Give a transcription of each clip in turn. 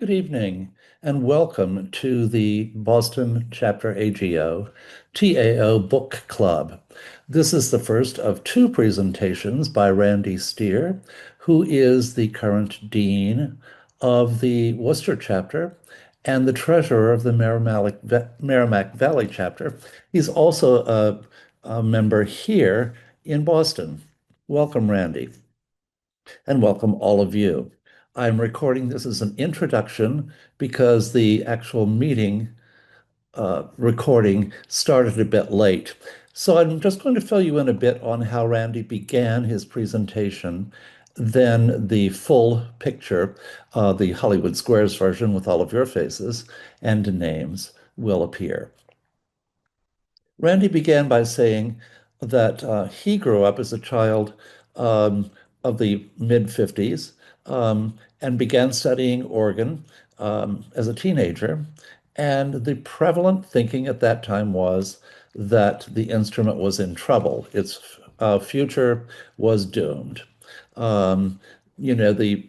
Good evening, and welcome to the Boston Chapter AGO TAO Book Club. This is the first of two presentations by Randy Steere, who is the current dean of the Worcester chapter and the treasurer of the Merrimack Valley chapter. He's also a member here in Boston. Welcome, Randy, and welcome all of you. I'm recording this as an introduction because the actual meeting recording started a bit late. So I'm just going to fill you in a bit on how Randy began his presentation. Then the full picture, the Hollywood Squares version with all of your faces and names, will appear. Randy began by saying that he grew up as a child um, of the mid 50s and began studying organ as a teenager. And the prevalent thinking at that time was that the instrument was in trouble. Its future was doomed. Um, the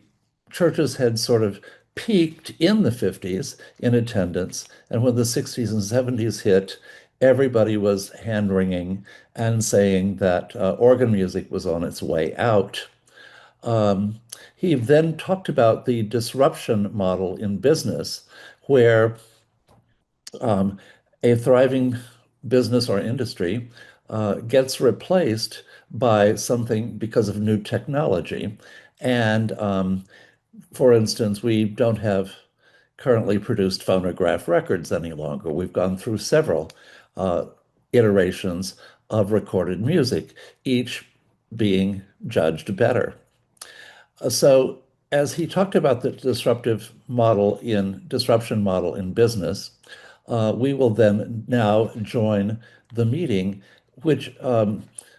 churches had sort of peaked in the 50s in attendance. And when the 60s and 70s hit, everybody was hand-wringing and saying that organ music was on its way out. Um, he then talked about the disruption model in business, where um, a thriving business or industry gets replaced by something because of new technology. And for instance, we don't have currently produced phonograph records any longer. We've gone through several uh, iterations of recorded music, each being judged better. So as he talked about the disruption model in business, we will then now join the meeting, which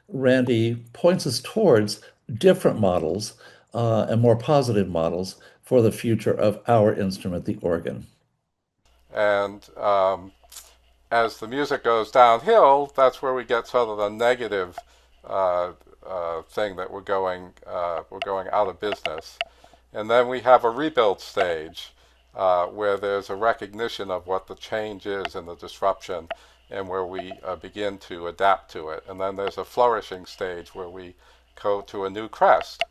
Randy points us towards different models and more positive models for the future of our instrument, the organ. And as the music goes downhill, that's where we get sort of the negative thing that we're going out of business. And then we have a rebuild stage where there's a recognition of what the change is and the disruption, and where we begin to adapt to it. And then there's a flourishing stage where we go to a new crest.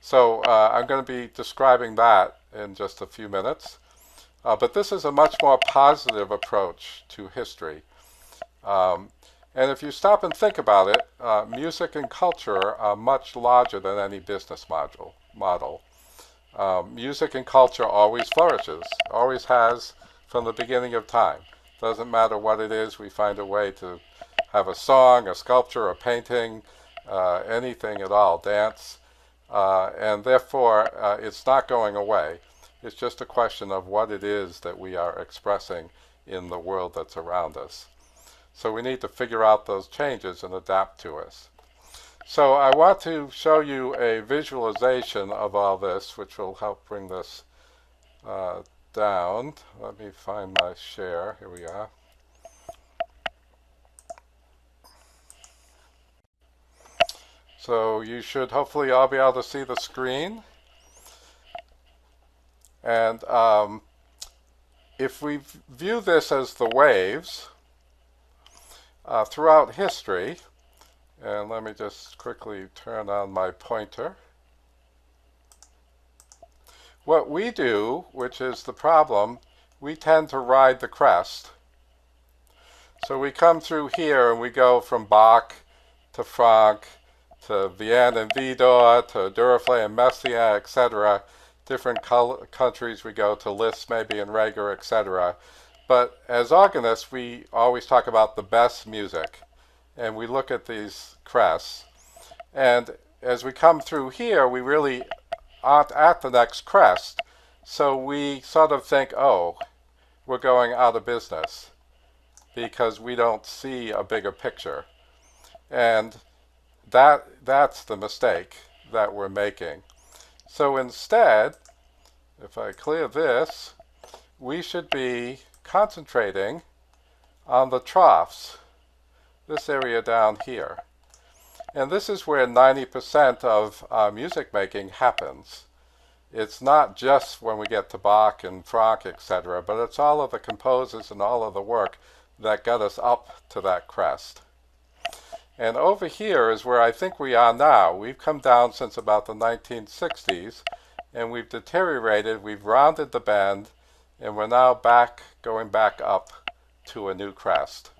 So I'm going to be describing that in just a few minutes. But this is a much more positive approach to history. Um, and if you stop and think about it, music and culture are much larger than any business model. Music and culture always flourishes, always has from the beginning of time. Doesn't matter what it is, we find a way to have a song, a sculpture, a painting, anything at all, dance. And therefore, it's not going away. It's just a question of what it is that we are expressing in the world that's around us. So we need to figure out those changes and adapt to us. So I want to show you a visualization of all this, which will help bring this down. Let me find my share. Here we are. So you should hopefully all be able to see the screen. And if we view this as the waves throughout history, and let me just quickly turn on my pointer. What we do, which is the problem, we tend to ride the crest. So we come through here and we go from Bach to Franck to Vienne and Widor to Duruflé and Messiaen, etc. Different countries we go to, Liszt maybe and Reger, etc. But as organists, we always talk about the best music, and we look at these crests. And as we come through here, we really aren't at the next crest, so we sort of think, oh, we're going out of business because we don't see a bigger picture. And that's the mistake that we're making. So instead, if I clear this, we should be concentrating on the troughs, this area down here. And this is where 90% of music making happens. It's not just when we get to Bach and Franck, etc., but it's all of the composers and all of the work that got us up to that crest. And over here is where I think we are now. We've come down since about the 1960s, and we've deteriorated, we've rounded the bend, and we're now going back up to a new crest.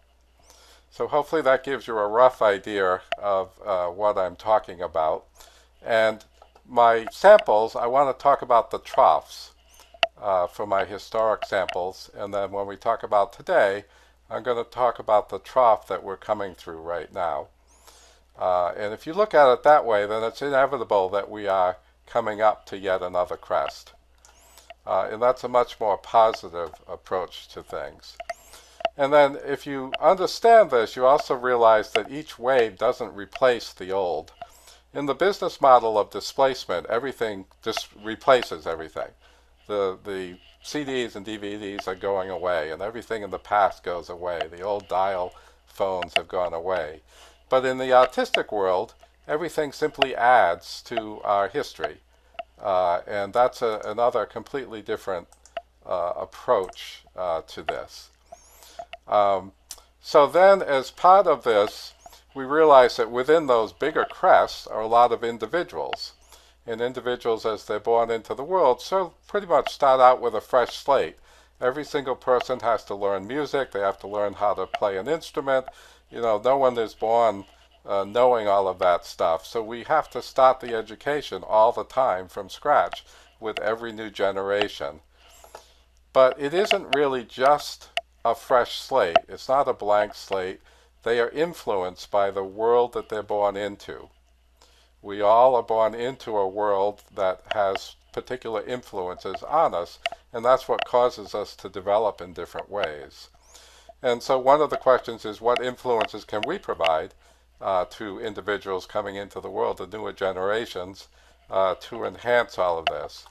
So hopefully that gives you a rough idea of what I'm talking about. And my samples, I want to talk about the troughs for my historic samples, and then when we talk about today, I'm going to talk about the trough that we're coming through right now. And if you look at it that way, then it's inevitable that we are coming up to yet another crest. And that's a much more positive approach to things. And then if you understand this, you also realize that each wave doesn't replace the old. In the business model of displacement, everything just replaces everything. The CDs and DVDs are going away, and everything in the past goes away. The old dial phones have gone away. But in the artistic world, everything simply adds to our history. And that's another completely different approach to this. So then, as part of this, we realize that within those bigger crests are a lot of individuals. And individuals, as they're born into the world, so pretty much start out with a fresh slate. Every single person has to learn music. They have to learn how to play an instrument. You know, no one is born knowing all of that stuff. So we have to start the education all the time from scratch with every new generation. But it isn't really just a fresh slate. It's not a blank slate. They are influenced by the world that they're born into. We all are born into a world that has particular influences on us, and that's what causes us to develop in different ways. And so one of the questions is, what influences can we provide to individuals coming into the world, the newer generations, to enhance all of this?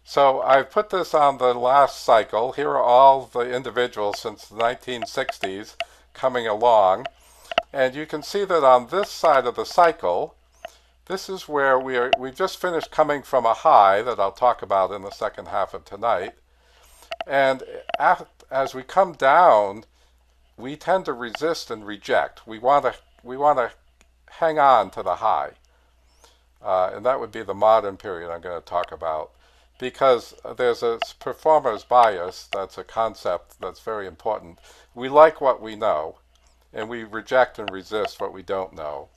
So I've put this on the last cycle. Here are all the individuals since the 1960s coming along. And you can see that on this side of the cycle, this is where we've just finished coming from a high that I'll talk about in the second half of tonight. And as we come down, we tend to resist and reject. We want to hang on to the high. And that would be the modern period I'm going to talk about. Because there's a performer's bias, that's a concept that's very important. We like what we know, and we reject and resist what we don't know.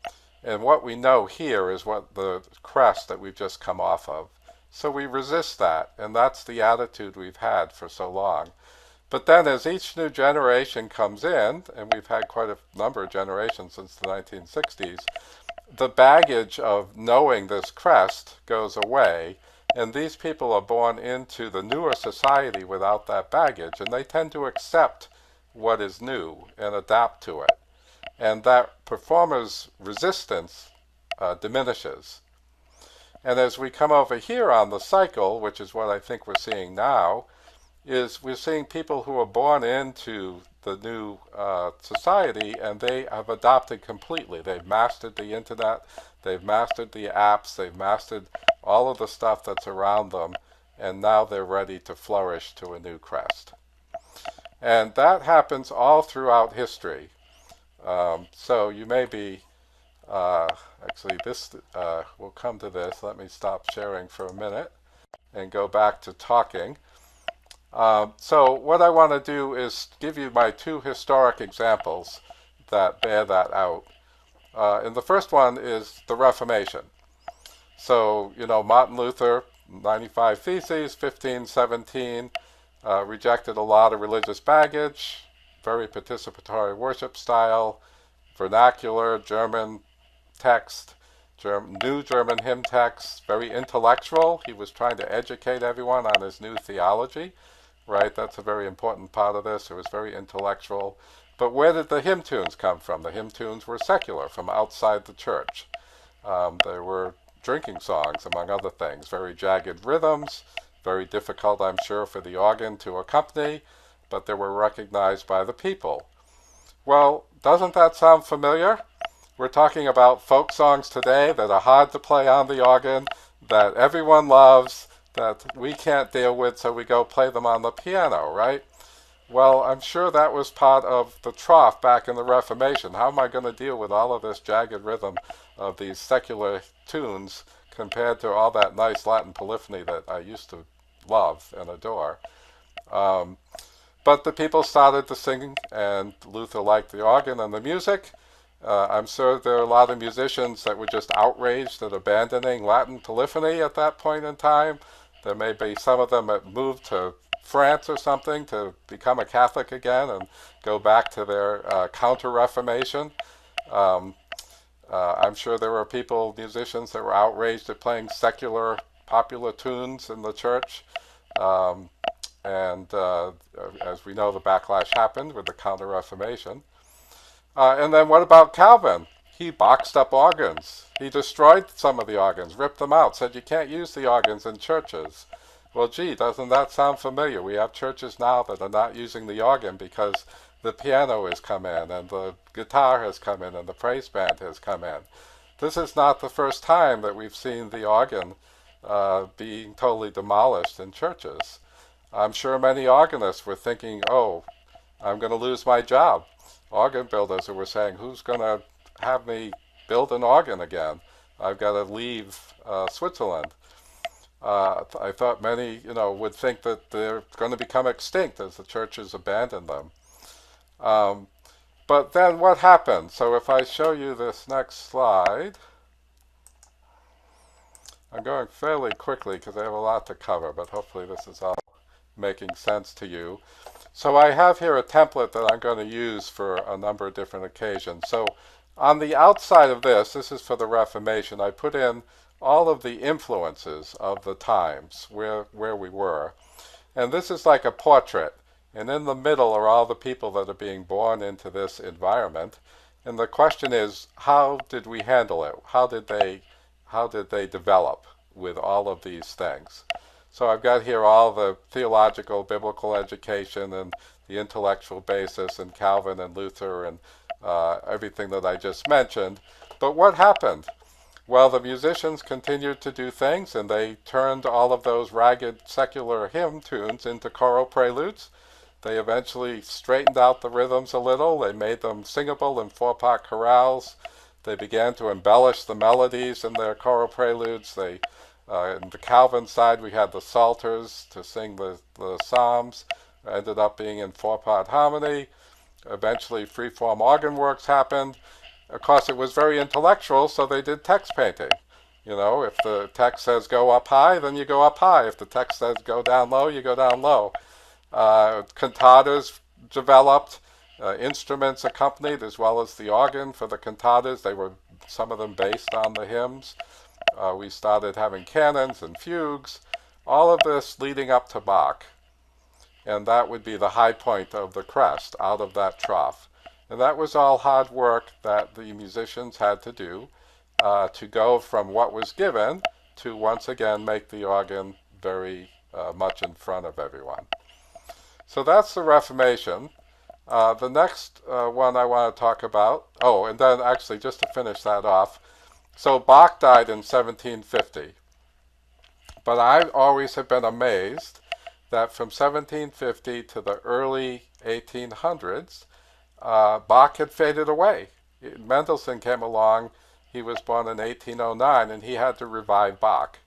And what we know here is what the crest that we've just come off of. So we resist that, and that's the attitude we've had for so long. But then as each new generation comes in, and we've had quite a number of generations since the 1960s, the baggage of knowing this crest goes away, and these people are born into the newer society without that baggage, and they tend to accept what is new and adapt to it. And that performer's resistance diminishes. And as we come over here on the cycle, which is what I think we're seeing now, is we're seeing people who are born into the new society, and they have adopted completely. They've mastered the internet, they've mastered the apps, they've mastered all of the stuff that's around them, and now they're ready to flourish to a new crest. And that happens all throughout history. So you may be, actually this, we'll come to this. Let me stop sharing for a minute and go back to talking. So what I want to do is give you my two historic examples that bear that out. And the first one is the Reformation. So, you know, Martin Luther, 95 Theses, 1517, rejected a lot of religious baggage, very participatory worship style, vernacular, German text, new German hymn text, very intellectual. He was trying to educate everyone on his new theology, right? That's a very important part of this. It was very intellectual. But where did the hymn tunes come from? The hymn tunes were secular, from outside the church. They were drinking songs, among other things, very jagged rhythms, very difficult, I'm sure, for the organ to accompany, but they were recognized by the people. Well, doesn't that sound familiar? We're talking about folk songs today that are hard to play on the organ, that everyone loves, that we can't deal with, so we go play them on the piano, right? Well, I'm sure that was part of the trough back in the Reformation. How am I going to deal with all of this jagged rhythm of these secular tunes compared to all that nice Latin polyphony that I used to love and adore? Um, but the people started to sing, and Luther liked the organ and the music. I'm sure there are a lot of musicians that were just outraged at abandoning Latin polyphony at that point in time. There may be some of them that moved to France or something to become a Catholic again and go back to their counter-Reformation. Um, I'm sure there were people, musicians, that were outraged at playing secular, popular tunes in the church. Um, and as we know, the backlash happened with the Counter-Reformation. And then what about Calvin? He boxed up organs. He destroyed some of the organs, ripped them out, said you can't use the organs in churches. Well, gee, doesn't that sound familiar? We have churches now that are not using the organ because the piano has come in, and the guitar has come in, and the praise band has come in. This is not the first time that we've seen the organ being totally demolished in churches. I'm sure many organists were thinking, oh, I'm going to lose my job. Organ builders who were saying, who's going to have me build an organ again? I've got to leave Switzerland. I thought many, would think that they're going to become extinct as the churches abandon them. But then what happened? So if I show you this next slide, I'm going fairly quickly because I have a lot to cover, but hopefully this is all making sense to you. So I have here a template that I'm going to use for a number of different occasions. So on the outside of this is for the Reformation, I put in all of the influences of the times where we were. And this is like a portrait. And in the middle are all the people that are being born into this environment. And the question is, how did we handle it? How did they develop with all of these things? So I've got here all the theological, biblical education and the intellectual basis and Calvin and Luther and everything that I just mentioned. But what happened? Well, the musicians continued to do things, and they turned all of those ragged secular hymn tunes into choral preludes. They eventually straightened out the rhythms a little. They made them singable in four-part chorales. They began to embellish the melodies in their choral preludes. In the Calvin side, we had the psalters to sing the psalms. Ended up being in four-part harmony. Eventually, free-form organ works happened. Of course, it was very intellectual, so they did text painting. If the text says go up high, then you go up high. If the text says go down low, you go down low. Cantatas developed, instruments accompanied, as well as the organ for the cantatas. They were, some of them, based on the hymns. We started having canons and fugues, all of this leading up to Bach. And that would be the high point of the crest, out of that trough. And that was all hard work that the musicians had to do to go from what was given to once again make the organ very much in front of everyone. So that's the Reformation. The next one I want to talk about, and then actually just to finish that off, so Bach died in 1750. But I always have been amazed that from 1750 to the early 1800s, Bach had faded away. Mendelssohn came along, he was born in 1809, and he had to revive Bach.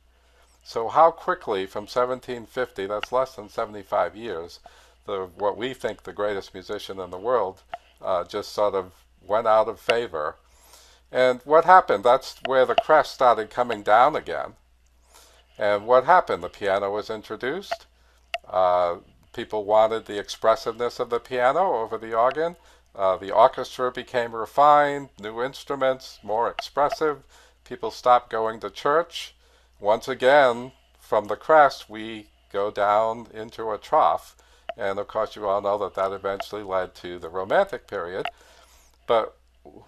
So how quickly from 1750, that's less than 75 years, what we think the greatest musician in the world just sort of went out of favor. And what happened? That's where the crest started coming down again. And what happened? The piano was introduced. People wanted the expressiveness of the piano over the organ. The orchestra became refined, new instruments, more expressive. People stopped going to church. Once again, from the crest, we go down into a trough. And of course, you all know that that eventually led to the Romantic period. But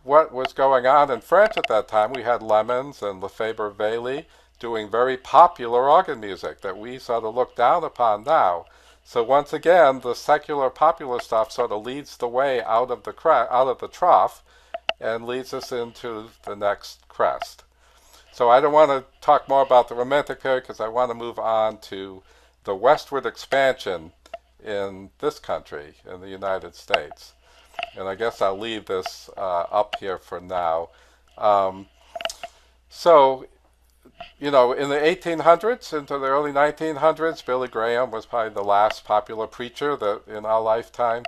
what was going on in France at that time, we had Lemons and Lefebvre-Vailly doing very popular organ music that we sort of look down upon now. So once again, the secular popular stuff sort of leads the way out of the trough and leads us into the next crest. So I don't want to talk more about the Romantic period because I want to move on to the westward expansion in this country, in the United States. And I guess I'll leave this up here for now. Um, so, in the 1800s into the early 1900s, Billy Graham was probably the last popular preacher that in our lifetime.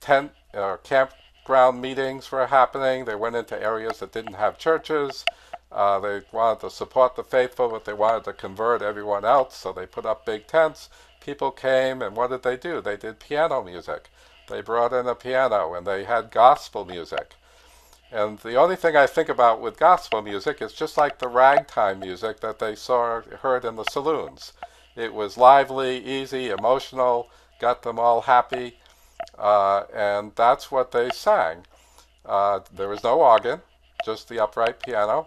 Tent or campground meetings were happening. They went into areas that didn't have churches. They wanted to support the faithful, but they wanted to convert everyone else, so they put up big tents. People came, and what did they do? They did piano music. They brought in a piano, and they had gospel music. And the only thing I think about with gospel music is just like the ragtime music that they heard in the saloons. It was lively, easy, emotional, got them all happy, and that's what they sang. There was no organ, just the upright piano.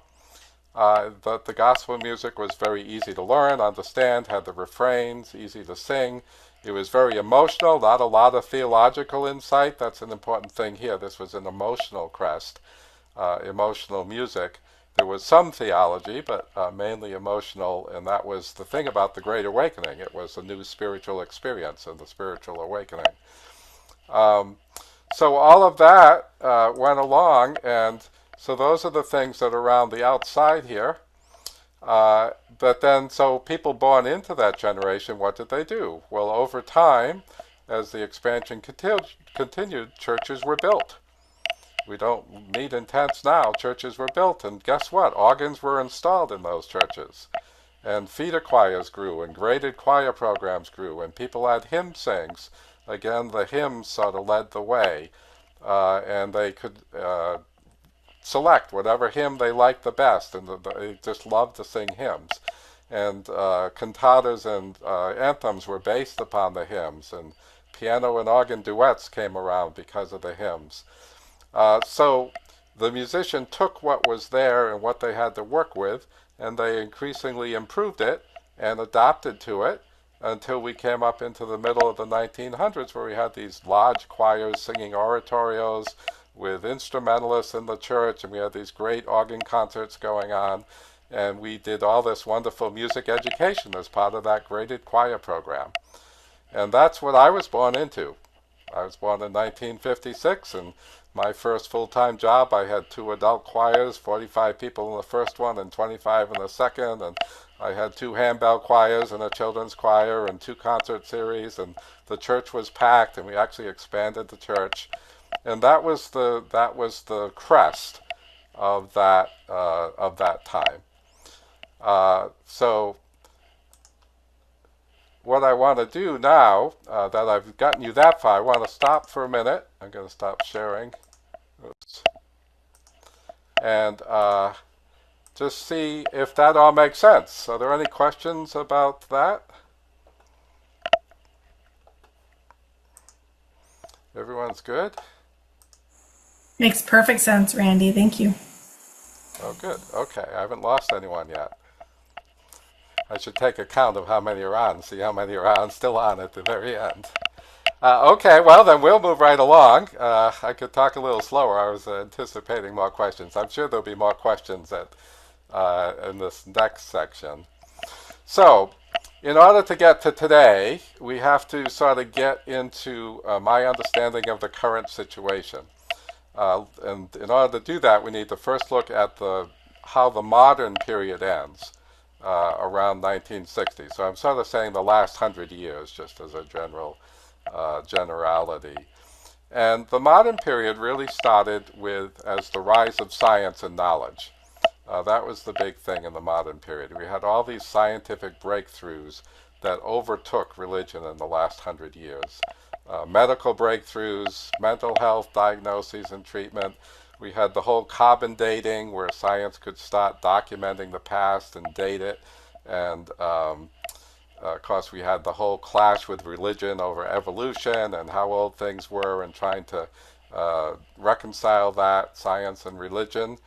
The gospel music was very easy to learn, understand, had the refrains, easy to sing. It was very emotional, not a lot of theological insight. That's an important thing here. This was an emotional crest, emotional music. There was some theology, but mainly emotional, and that was the thing about the Great Awakening. It was a new spiritual experience and the spiritual awakening. Um, so all of that went along, and so those are the things that are around the outside here. But then, so people born into that generation, what did they do? Well, over time, as the expansion continued, churches were built. We don't meet in tents now. Churches were built, and guess what? Organs were installed in those churches. And feeder choirs grew, and graded choir programs grew, and people had hymn sings. Again, the hymns sort of led the way, and they could select whatever hymn they liked the best, and they just loved to sing hymns. And cantatas and anthems were based upon the hymns, and piano and organ duets came around because of the hymns. So the musician took what was there and what they had to work with, and they increasingly improved it and adapted to it until we came up into the middle of the 1900s, where we had these large choirs singing oratorios with instrumentalists in the church, and we had these great organ concerts going on, and we did all this wonderful music education as part of that graded choir program. And that's what I was born into. I was born in 1956, and my first full-time job, I had 2 adult choirs, 45 people in the first one and 25 in the second, and I had 2 handbell choirs and a children's choir and 2 concert series, and the church was packed, and we actually expanded the church. And that was the crest of that time. So what I want to do now, that I've gotten you that far, I want to stop for a minute. I'm going to stop sharing. Oops. And just see if that all makes sense. Are there any questions about that? Everyone's good? Makes perfect sense, Randy. Thank you. Oh, good. Okay, I haven't lost anyone yet. I should take account of how many are on, see how many are on, still on at the very end. Okay, well, then we'll move right along. I could talk a little slower. I was anticipating more questions. I'm sure there'll be more questions in this next section. So, in order to get to today, we have to sort of get into my understanding of the current situation. And in order to do that, we need to first look at how the modern period ends. Around 1960. So I'm sort of saying the last 100 years, just as a generality. And the modern period really started as the rise of science and knowledge. That was the big thing in the modern period. We had all these scientific breakthroughs that overtook religion in the last 100 years. Medical breakthroughs, mental health diagnoses and treatment. We had the whole carbon dating, where science could start documenting the past and date it. And of course, we had the whole clash with religion over evolution and how old things were, and trying to reconcile that, science and religion.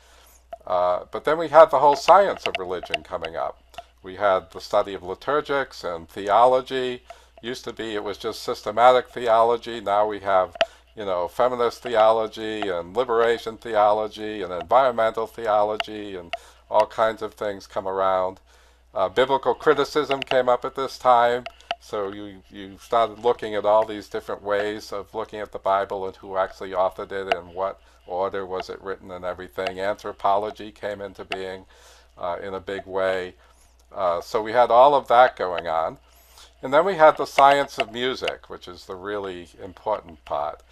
But then we had the whole science of religion coming up. We had the study of liturgics and theology. Used to be it was just systematic theology. Now we have feminist theology and liberation theology and environmental theology and all kinds of things come around. Biblical criticism came up at this time, so you started looking at all these different ways of looking at the Bible and who actually authored it and what order was it written and everything. Anthropology came into being in a big way. So we had all of that going on. And then we had the science of music, which is the really important part.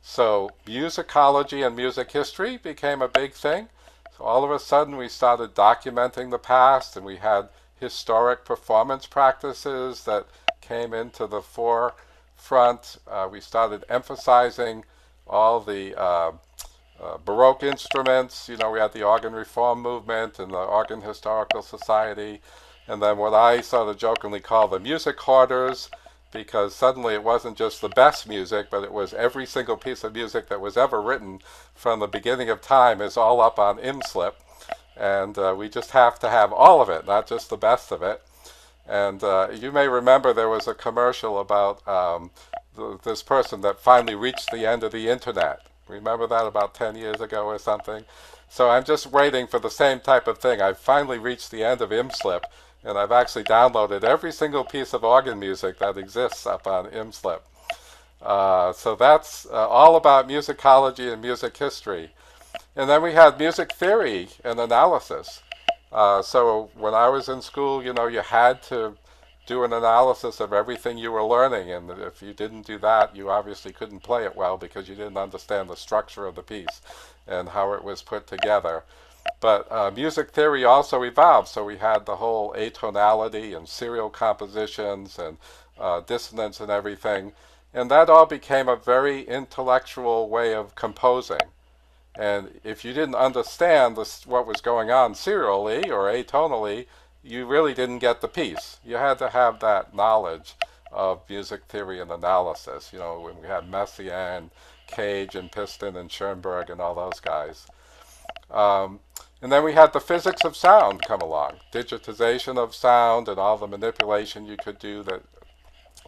So musicology and music history became a big thing. So all of a sudden we started documenting the past, and we had historic performance practices that came into the forefront. We started emphasizing all the Baroque instruments. You know, we had the organ reform movement and the Organ Historical Society, and then what I sort of jokingly call the music hoarders, because suddenly it wasn't just the best music, but it was every single piece of music that was ever written from the beginning of time is all up on IMSLIP, and we just have to have all of it, not just the best of it. And you may remember there was a commercial about this person that finally reached the end of the internet. Remember that about 10 years ago or something? So I'm just waiting for the same type of thing. I've finally reached the end of IMSLIP, and I've actually downloaded every single piece of organ music that exists up on IMSLIP. So that's all about musicology and music history. And then we had music theory and analysis. So when I was in school, you know, you had to do an analysis of everything you were learning, and if you didn't do that, you obviously couldn't play it well because you didn't understand the structure of the piece and how it was put together. But music theory also evolved, so we had the whole atonality and serial compositions and dissonance and everything, and that all became a very intellectual way of composing. And if you didn't understand what was going on serially or atonally, you really didn't get the piece. You had to have that knowledge of music theory and analysis. You know, when we had Messiaen, Cage and Piston and Schoenberg and all those guys. And then we had the physics of sound come along, digitization of sound and all the manipulation you could do that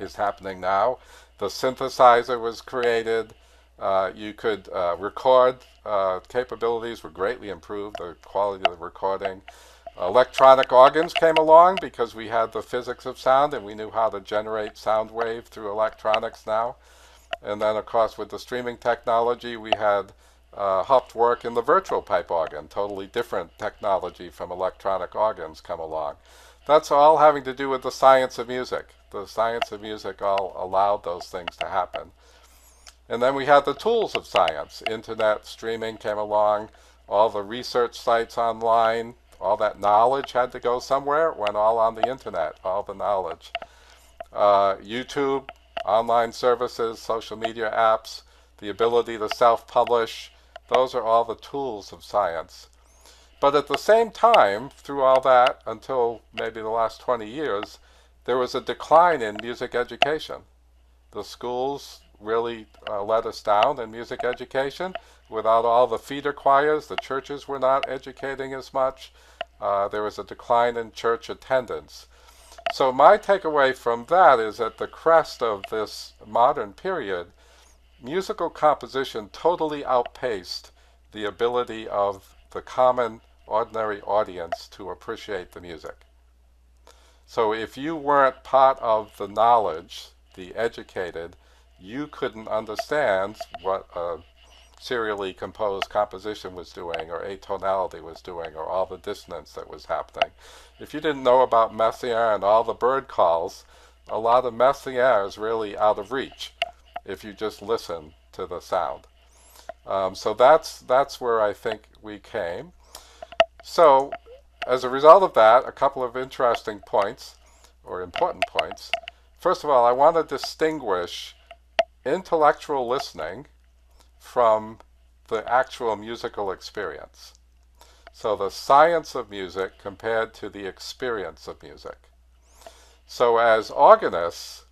is happening now. The synthesizer was created. You could record. Capabilities were greatly improved, the quality of the recording. Electronic organs came along because we had the physics of sound and we knew how to generate sound wave through electronics now. And then, of course, with the streaming technology, we had helped work in the virtual pipe organ, totally different technology from electronic organs come along. That's all having to do with the science of music. The science of music all allowed those things to happen. And then we had the tools of science. Internet, streaming came along, all the research sites online, all that knowledge had to go somewhere. It went all on the internet, all the knowledge. YouTube, online services, social media apps, the ability to self-publish, those are all the tools of science. But at the same time, through all that, until maybe the last 20 years, there was a decline in music education. The schools really let us down in music education. Without all the feeder choirs, the churches were not educating as much. There was a decline in church attendance. So my takeaway from that is at the crest of this modern period, musical composition totally outpaced the ability of the common, ordinary audience to appreciate the music. So if you weren't part of the knowledge, the educated, you couldn't understand what a serially composed composition was doing, or atonality was doing, or all the dissonance that was happening. If you didn't know about Messiaen and all the bird calls, a lot of Messiaen is really out of reach if you just listen to the sound. So that's where I think we came. So as a result of that, a couple of interesting points, or important points. First of all, I want to distinguish intellectual listening from the actual musical experience. So the science of music compared to the experience of music. So as organists,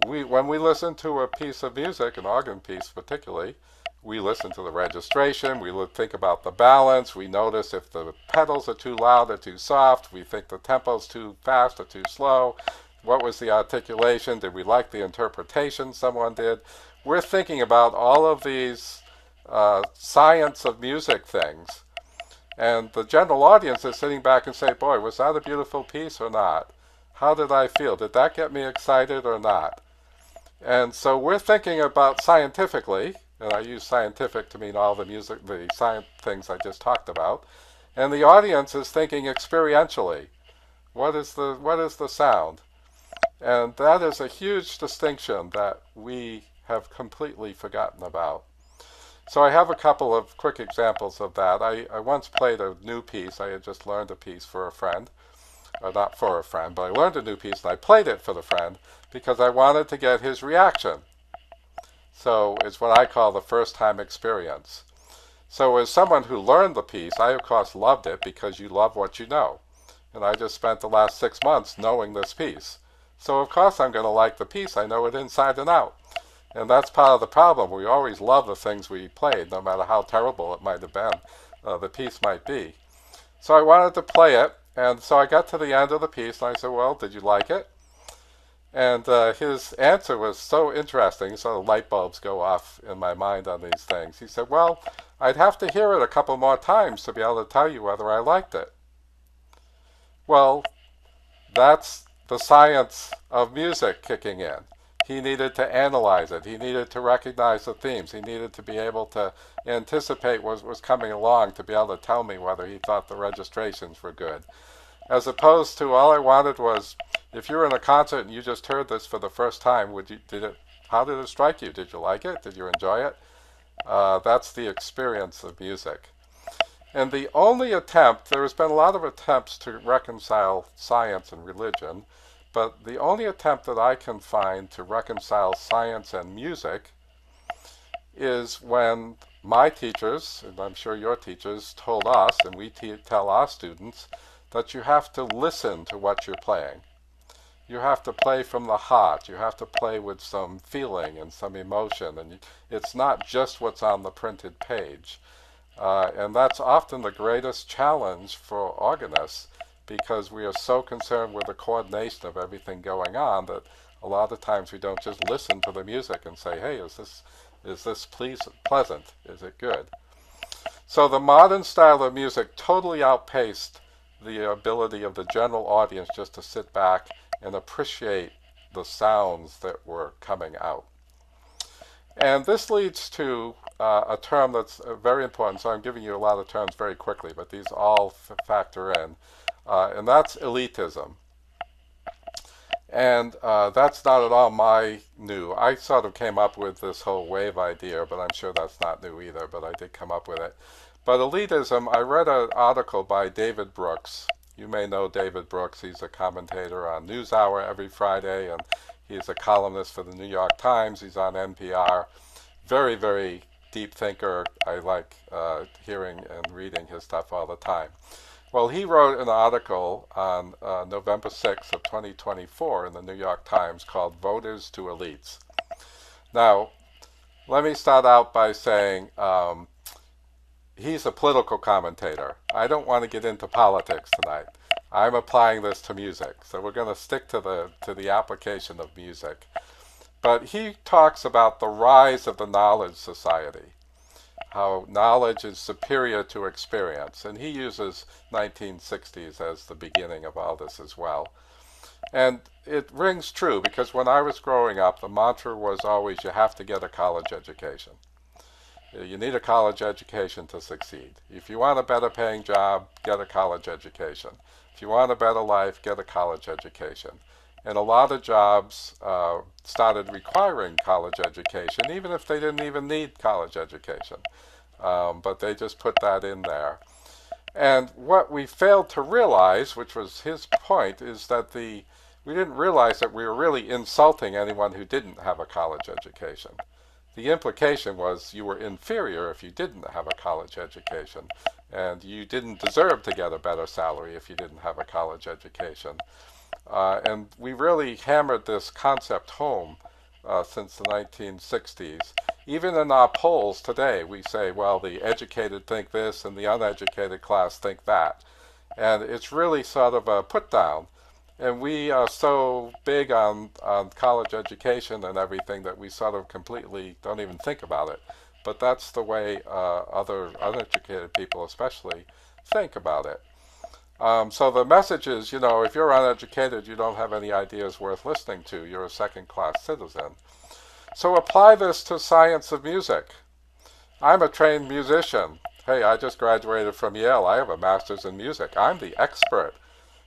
when we listen to a piece of music, an organ piece particularly, we listen to the registration, we think about the balance, we notice if the pedals are too loud or too soft, we think the tempo's too fast or too slow, what was the articulation, did we like the interpretation someone did? We're thinking about all of these science of music things. And the general audience is sitting back and say, boy, was that a beautiful piece or not? How did I feel? Did that get me excited or not? And so we're thinking about scientifically, and I use scientific to mean all the music, the science things I just talked about, and the audience is thinking experientially. What is the sound? And that is a huge distinction that we have completely forgotten about. So I have a couple of quick examples of that. I once played a new piece. I had just learned a piece for a friend, or not for a friend, but I learned a new piece and I played it for the friend because I wanted to get his reaction. So it's what I call the first time experience. So as someone who learned the piece, I of course loved it because you love what you know. And I just spent the last 6 months knowing this piece. So of course I'm going to like the piece. I know it inside and out. And that's part of the problem. We always love the things we played, no matter how terrible it might have been, the piece might be. So I wanted to play it, and so I got to the end of the piece, and I said, well, did you like it? And his answer was so interesting, so light bulbs go off in my mind on these things. He said, well, I'd have to hear it a couple more times to be able to tell you whether I liked it. Well, that's the science of music kicking in. He needed to analyze it. He needed to recognize the themes. He needed to be able to anticipate what was coming along to be able to tell me whether he thought the registrations were good. As opposed to all I wanted was, if you were in a concert and you just heard this for the first time, how did it strike you? Did you like it? Did you enjoy it? That's the experience of music. And the only attempt, there has been a lot of attempts to reconcile science and religion, but the only attempt that I can find to reconcile science and music is when my teachers, and I'm sure your teachers, told us, and we tell our students, that you have to listen to what you're playing. You have to play from the heart. You have to play with some feeling and some emotion, and it's not just what's on the printed page. And that's often the greatest challenge for organists, because we are so concerned with the coordination of everything going on that a lot of times we don't just listen to the music and say, hey, is this pleasant? Is it good? So the modern style of music totally outpaced the ability of the general audience just to sit back and appreciate the sounds that were coming out. And this leads to a term that's very important. So I'm giving you a lot of terms very quickly, but these all factor in. And that's elitism. And that's not at all my new. I sort of came up with this whole wave idea, but I'm sure that's not new either, but I did come up with it. But elitism, I read an article by David Brooks. You may know David Brooks. He's a commentator on NewsHour every Friday, and he's a columnist for the New York Times. He's on NPR. Very, very deep thinker. I like hearing and reading his stuff all the time. Well, he wrote an article on November 6th of 2024 in the New York Times called Voters to Elites. Now, let me start out by saying he's a political commentator. I don't want to get into politics tonight. I'm applying this to music, so we're going to stick to the application of music. But he talks about the rise of the knowledge society, how knowledge is superior to experience, and he uses 1960s as the beginning of all this as well. And it rings true, because when I was growing up, the mantra was always, you have to get a college education. You need a college education to succeed. If you want a better paying job, get a college education. If you want a better life, get a college education. And a lot of jobs started requiring college education, even if they didn't even need college education. But they just put that in there. And what we failed to realize, which was his point, is that we didn't realize that we were really insulting anyone who didn't have a college education. The implication was you were inferior if you didn't have a college education, and you didn't deserve to get a better salary if you didn't have a college education. And we really hammered this concept home since the 1960s. Even in our polls today, we say, well, the educated think this and the uneducated class think that. And it's really sort of a put down. And we are so big on college education and everything that we sort of completely don't even think about it. But that's the way other uneducated people especially Think about it. So the message is, if you're uneducated, you don't have any ideas worth listening to. You're a second-class citizen. So apply this to science of music. I'm a trained musician. Hey, I just graduated from Yale. I have a master's in music. I'm the expert.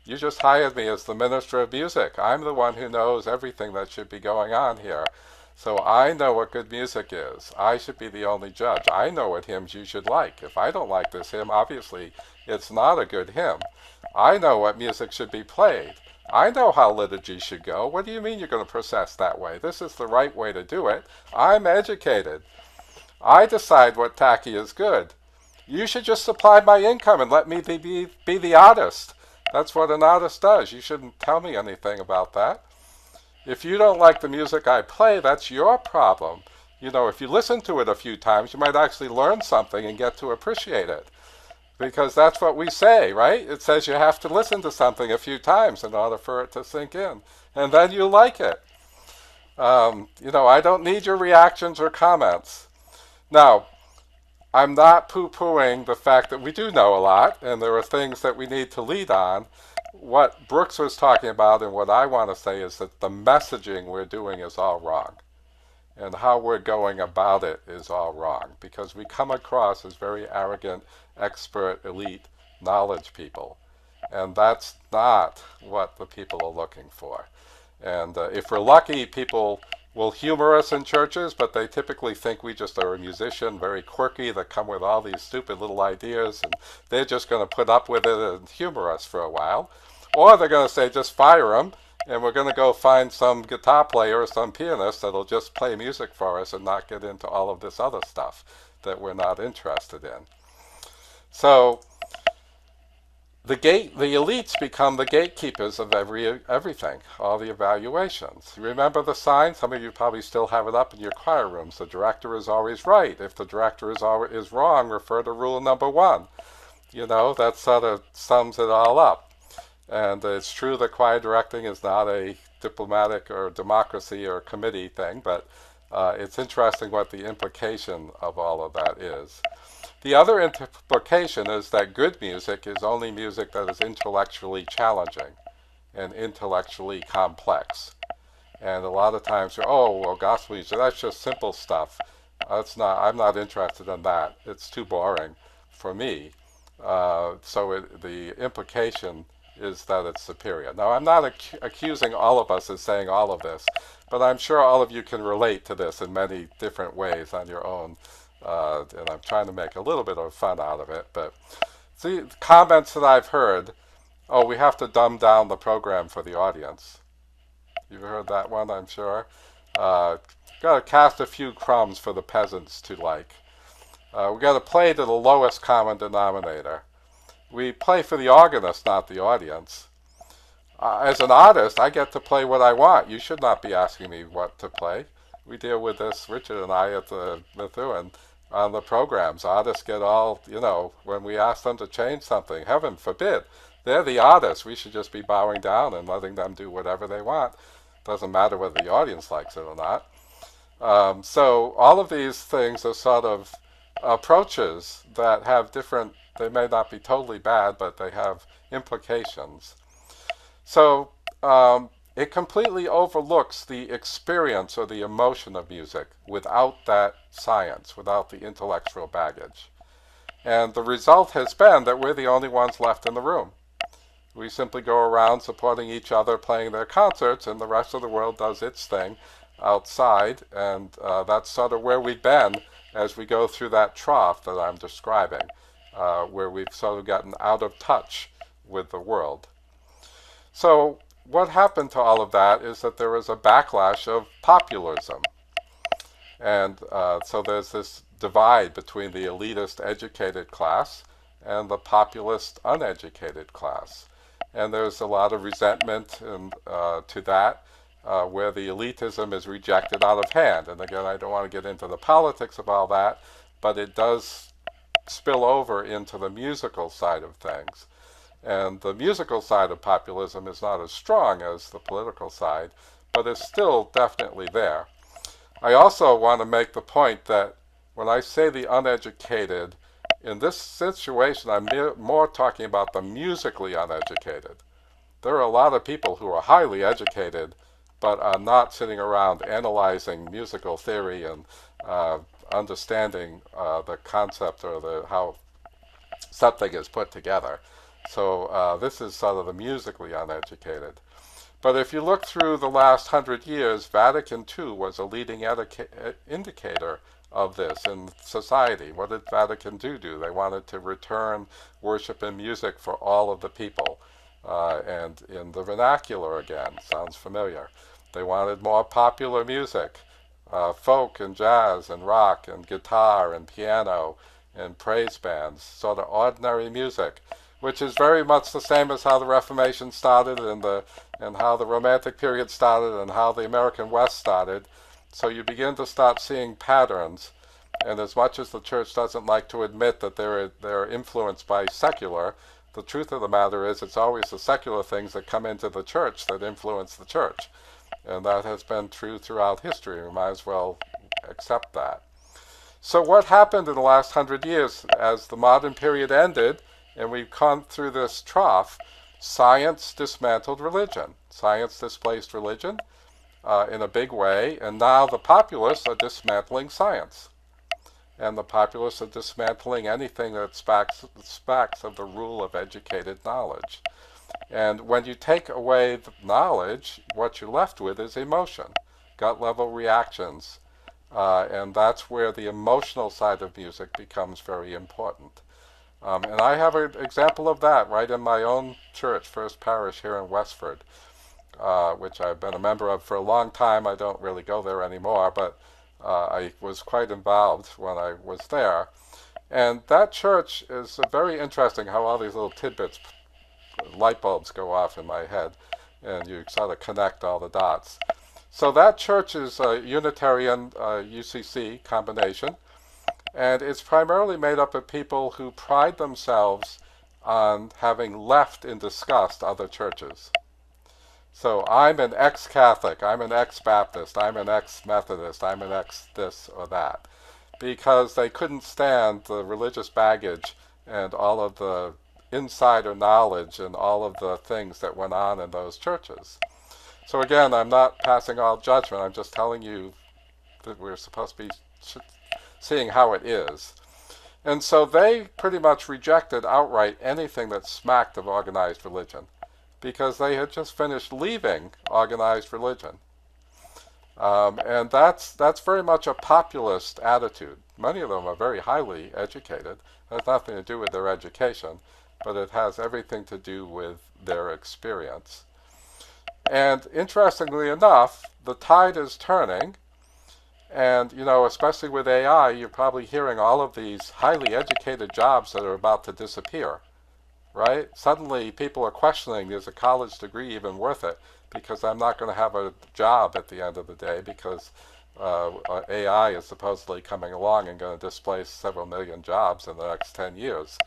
You just hired me as the minister of music. I'm the one who knows everything that should be going on here. So I know what good music is. I should be the only judge. I know what hymns you should like. If I don't like this hymn, obviously it's not a good hymn. I know what music should be played. I know how liturgy should go. What do you mean you're going to process that way? This is the right way to do it. I'm educated. I decide what tacky is good. You should just supply my income and let me be the artist. That's what an artist does. You shouldn't tell me anything about that. If you don't like the music I play, that's your problem. If you listen to it a few times, you might actually learn something and get to appreciate it. Because that's what we say, right? It says you have to listen to something a few times in order for it to sink in. And then you like it. I don't need your reactions or comments. Now, I'm not poo-pooing the fact that we do know a lot, and there are things that we need to lead on. What Brooks was talking about and what I want to say is that the messaging we're doing is all wrong. And how we're going about it is all wrong. Because we come across as very arrogant, expert, elite, knowledge people. And that's not what the people are looking for. And if we're lucky, people will humor us in churches, but they typically think we just are a musician, very quirky, that come with all these stupid little ideas, and they're just going to put up with it and humor us for a while. Or they're going to say, just fire them, and we're going to go find some guitar player or some pianist that'll just play music for us and not get into all of this other stuff that we're not interested in. So the elites become the gatekeepers of everything, all the evaluations. Remember the sign? Some of you probably still have it up in your choir rooms. The director is always right. If the director is wrong, refer to rule number 1. That sort of sums it all up. And it's true that choir directing is not a diplomatic or democracy or committee thing, but it's interesting what the implication of all of that is. The other implication is that good music is only music that is intellectually challenging and intellectually complex. And a lot of times, gospel music, that's just simple stuff. I'm not interested in that. It's too boring for me. The implication is that it's superior. Now, I'm not accusing all of us of saying all of this, but I'm sure all of you can relate to this in many different ways on your own. And I'm trying to make a little bit of fun out of it. But see, comments that I've heard, we have to dumb down the program for the audience. You've heard that one, I'm sure. Got to cast a few crumbs for the peasants to like. We got to play to the lowest common denominator. We play for the organist, not the audience. As an artist, I get to play what I want. You should not be asking me what to play. We deal with this, Richard and I, at the Methuen on the programs. Artists get all, when we ask them to change something, heaven forbid. They're the artists. We should just be bowing down and letting them do whatever they want. Doesn't matter whether the audience likes it or not. So all of these things are sort of approaches that have different, they may not be totally bad, but they have implications. So it completely overlooks the experience or the emotion of music without that science, without the intellectual baggage. And the result has been that we're the only ones left in the room. We simply go around supporting each other, playing their concerts, and the rest of the world does its thing outside. And that's sort of where we've been as we go through that trough that I'm describing, where we've sort of gotten out of touch with the world. So what happened to all of that is that there was a backlash of populism. And so there's this divide between the elitist educated class and the populist uneducated class. And there's a lot of resentment to that, where the elitism is rejected out of hand. And again, I don't want to get into the politics of all that, but it does spill over into the musical side of things. And the musical side of populism is not as strong as the political side, but it's still definitely there. I also want to make the point that when I say the uneducated, In this situation, I'm more talking about the musically uneducated. There are a lot of people who are highly educated but are not sitting around analyzing musical theory and uh, understanding the concept or how something is put together. So this is sort of the musically uneducated. But if you look through the last 100 years, Vatican II was a leading indicator of this in society. What did Vatican II do? They wanted to return worship and music for all of the people. And in the vernacular again, sounds familiar. They wanted more popular music, folk and jazz and rock and guitar and piano and praise bands, sort of ordinary music, which is very much the same as how the Reformation started and how the Romantic period started and how the American West started. So you begin to start seeing patterns, and as much as the church doesn't like to admit that they're influenced by secular, the truth of the matter is it's always the secular things that come into the church that influence the church. And that has been true throughout history. We might as well accept that. So what happened in the last 100 years as the modern period ended and we've gone through this trough? Science dismantled religion. Science displaced religion in a big way, and now the populists are dismantling science. And the populists are dismantling anything that smacks of the rule of educated knowledge. And when you take away the knowledge, what you're left with is emotion, gut-level reactions. And that's where the emotional side of music becomes very important. And I have an example of that right in my own church, First Parish here in Westford, which I've been a member of for a long time. I don't really go there anymore, but I was quite involved when I was there. And that church is very interesting how all these little tidbits, light bulbs go off in my head, and you sort of connect all the dots. So that church is a Unitarian UCC combination, and it's primarily made up of people who pride themselves on having left in disgust other churches. So I'm an ex-Catholic, I'm an ex-Baptist, I'm an ex-Methodist, I'm an ex-this or that, because they couldn't stand the religious baggage and all of the insider knowledge and all of the things that went on in those churches. So again, I'm not passing all judgment, I'm just telling you that we're supposed to be seeing how it is. And so they pretty much rejected outright anything that smacked of organized religion, because they had just finished leaving organized religion. And that's very much a populist attitude. Many of them are very highly educated. It has nothing to do with their education, but it has everything to do with their experience. And interestingly enough, the tide is turning, and especially with AI, you're probably hearing all of these highly educated jobs that are about to disappear, right? Suddenly people are questioning, is a college degree even worth it? Because I'm not going to have a job at the end of the day because AI is supposedly coming along and going to displace several million jobs in the next 10 years.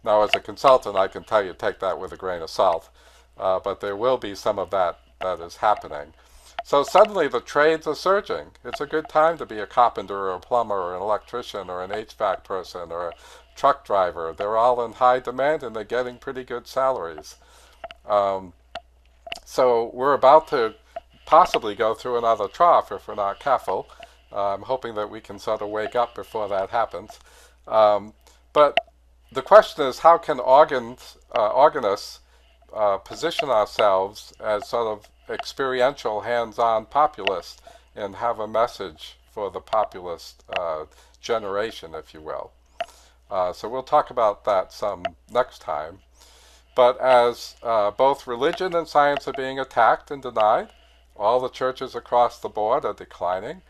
Now, as a consultant, I can tell you take that with a grain of salt, but there will be some of that is happening. So suddenly the trades are surging. It's a good time to be a carpenter or a plumber or an electrician or an HVAC person or a truck driver. They're all in high demand and they're getting pretty good salaries. So we're about to possibly go through another trough if we're not careful. I'm hoping that we can sort of wake up before that happens. But the question is, how can organists position ourselves as sort of experiential, hands-on populists and have a message for the populist generation, if you will. So we'll talk about that some next time. But as both religion and science are being attacked and denied, all the churches across the board are declining.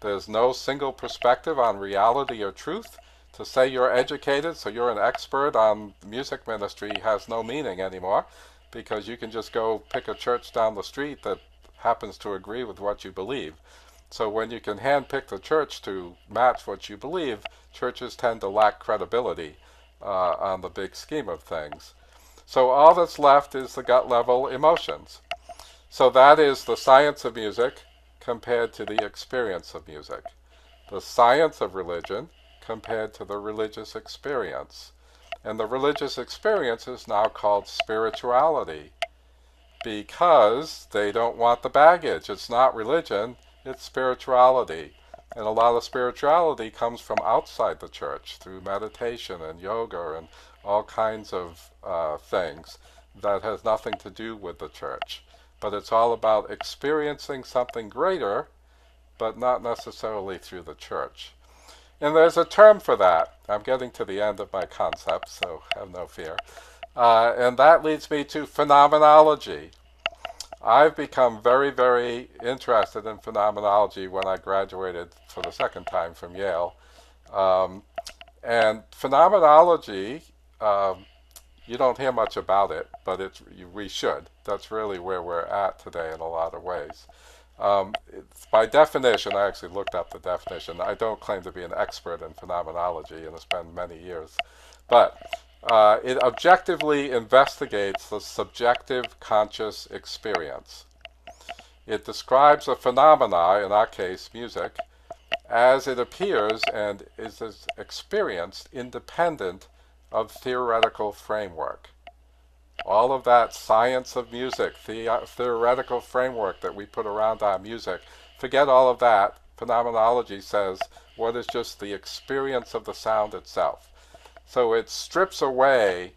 There's no single perspective on reality or truth. To say you're educated, so you're an expert on music ministry, has no meaning anymore, because you can just go pick a church down the street that happens to agree with what you believe. So when you can handpick the church to match what you believe, churches tend to lack credibility on the big scheme of things. So all that's left is the gut level emotions. So that is the science of music compared to the experience of music. The science of religion compared to the religious experience. And the religious experience is now called spirituality because they don't want the baggage. It's not religion, it's spirituality. And a lot of spirituality comes from outside the church through meditation and yoga and all kinds of things that has nothing to do with the church. But it's all about experiencing something greater, but not necessarily through the church. And there's a term for that. I'm getting to the end of my concept, so have no fear. And that leads me to phenomenology. I've become very, very interested in phenomenology when I graduated for the second time from Yale. And phenomenology, you don't hear much about it, but we should. That's really where we're at today in a lot of ways. By definition, I actually looked up the definition. I don't claim to be an expert in phenomenology, and it's been many years. But it objectively investigates the subjective conscious experience. It describes a phenomena, in our case music, as it appears and is experienced independent of theoretical framework. All of that science of music, theoretical framework that we put around our music, forget all of that. Phenomenology says what is just the experience of the sound itself. So it strips away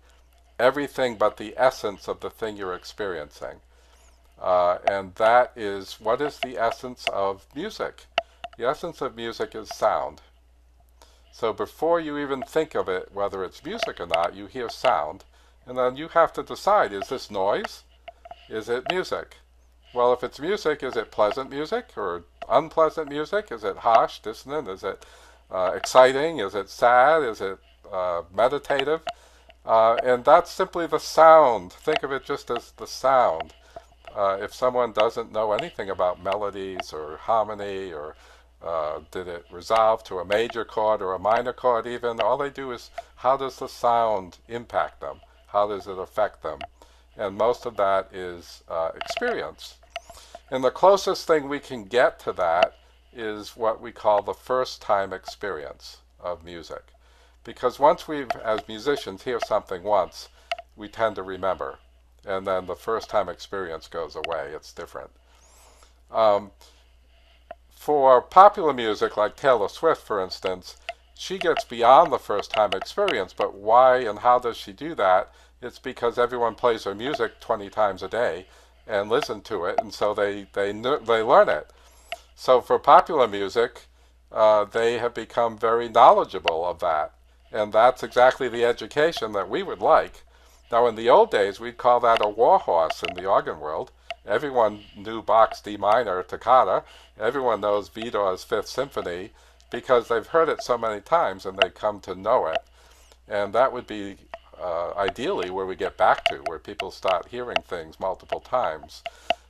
everything but the essence of the thing you're experiencing. And that is, what is the essence of music? The essence of music is sound. So before you even think of it, whether it's music or not, you hear sound. And then you have to decide, is this noise? Is it music? Well, if it's music, is it pleasant music or unpleasant music? Is it harsh, dissonant? Is it exciting? Is it sad? Is it meditative? And that's simply the sound. Think of it just as the sound. If someone doesn't know anything about melodies or harmony or did it resolve to a major chord or a minor chord even, all they do is, how does the sound impact them? How does it affect them? And most of that is experience. And the closest thing we can get to that is what we call the first-time experience of music. Because once we've, as musicians, hear something once, we tend to remember. And then the first-time experience goes away. It's different. For popular music, like Taylor Swift, for instance, she gets beyond the first-time experience, but why and how does she do that? It's because everyone plays her music 20 times a day and listen to it, and so they learn it. So for popular music, they have become very knowledgeable of that, and that's exactly the education that we would like. Now, in the old days, we'd call that a warhorse in the organ world. Everyone knew Bach's D minor toccata. Everyone knows Vidor's Fifth Symphony, because they've heard it so many times and they come to know it. And that would be ideally where we get back to, where people start hearing things multiple times.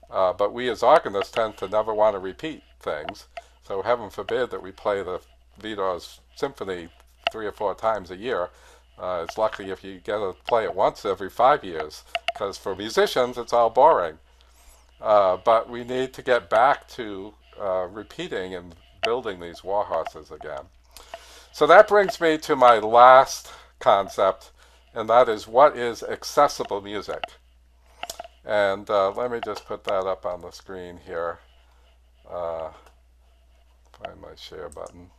But we as organists tend to never want to repeat things. So heaven forbid that we play the Vidor's Symphony 3 or 4 times a year. It's lucky if you get to play it once every 5 years, because for musicians it's all boring. But we need to get back to repeating and building these warhorses again. So that brings me to my last concept, and that is, what is accessible music? And let me just put that up on the screen here. Find my share button.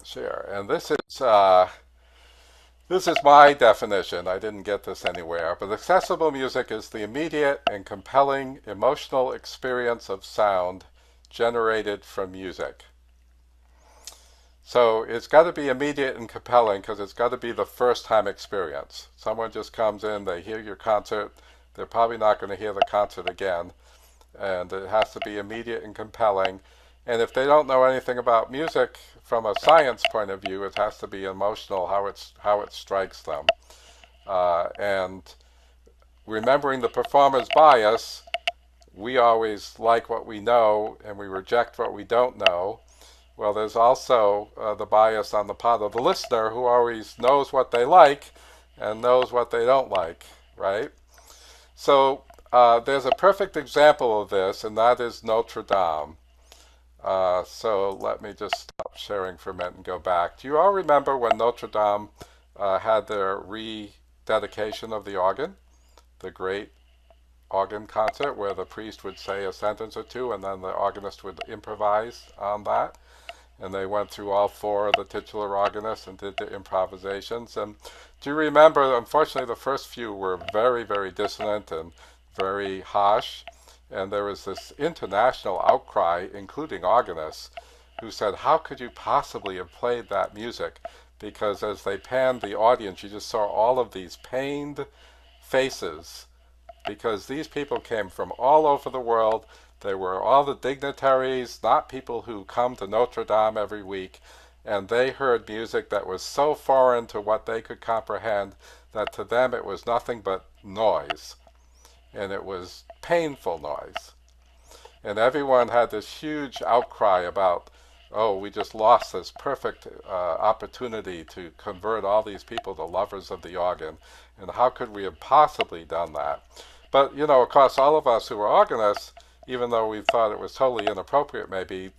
Share. And this is my definition. I didn't get this anywhere, but accessible music is the immediate and compelling emotional experience of sound generated from music. So it's got to be immediate and compelling because it's got to be the first-time experience. Someone just comes in, they hear your concert, they're probably not going to hear the concert again, and it has to be immediate and compelling. And if they don't know anything about music from a science point of view, it has to be emotional, how it strikes them. And remembering the performer's bias, we always like what we know and we reject what we don't know. Well, there's also the bias on the part of the listener, who always knows what they like and knows what they don't like, right? So there's a perfect example of this, and that is Notre Dame. So let me just stop sharing for a minute and go back. Do you all remember when Notre Dame had their rededication of the organ, the great organ concert where the priest would say a sentence or two and then the organist would improvise on that? And they went through all four of the titular organists and did the improvisations. And do you remember, unfortunately, the first few were very, very dissonant and very harsh. And there was this international outcry, including organists, who said, how could you possibly have played that music? Because as they panned the audience, you just saw all of these pained faces because these people came from all over the world. They were all the dignitaries, not people who come to Notre Dame every week, and they heard music that was so foreign to what they could comprehend that to them it was nothing but noise, and it was painful noise. And everyone had this huge outcry about, oh, we just lost this perfect opportunity to convert all these people to lovers of the organ, and how could we have possibly done that? But, you know, of course, all of us who were organists, even though we thought it was totally inappropriate maybe,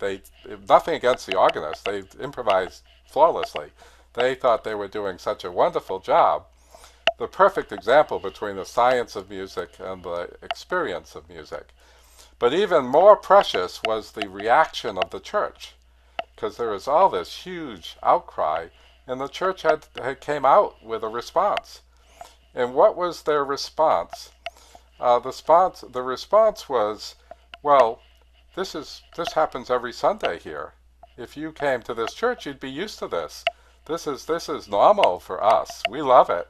nothing against the organists, they improvised flawlessly. They thought they were doing such a wonderful job. The perfect example between the science of music and the experience of music. But even more precious was the reaction of the church, because there was all this huge outcry, and the church had came out with a response. And what was their response? The response was, well, this happens every Sunday here. If you came to this church, you'd be used to this. This is normal for us. We love it.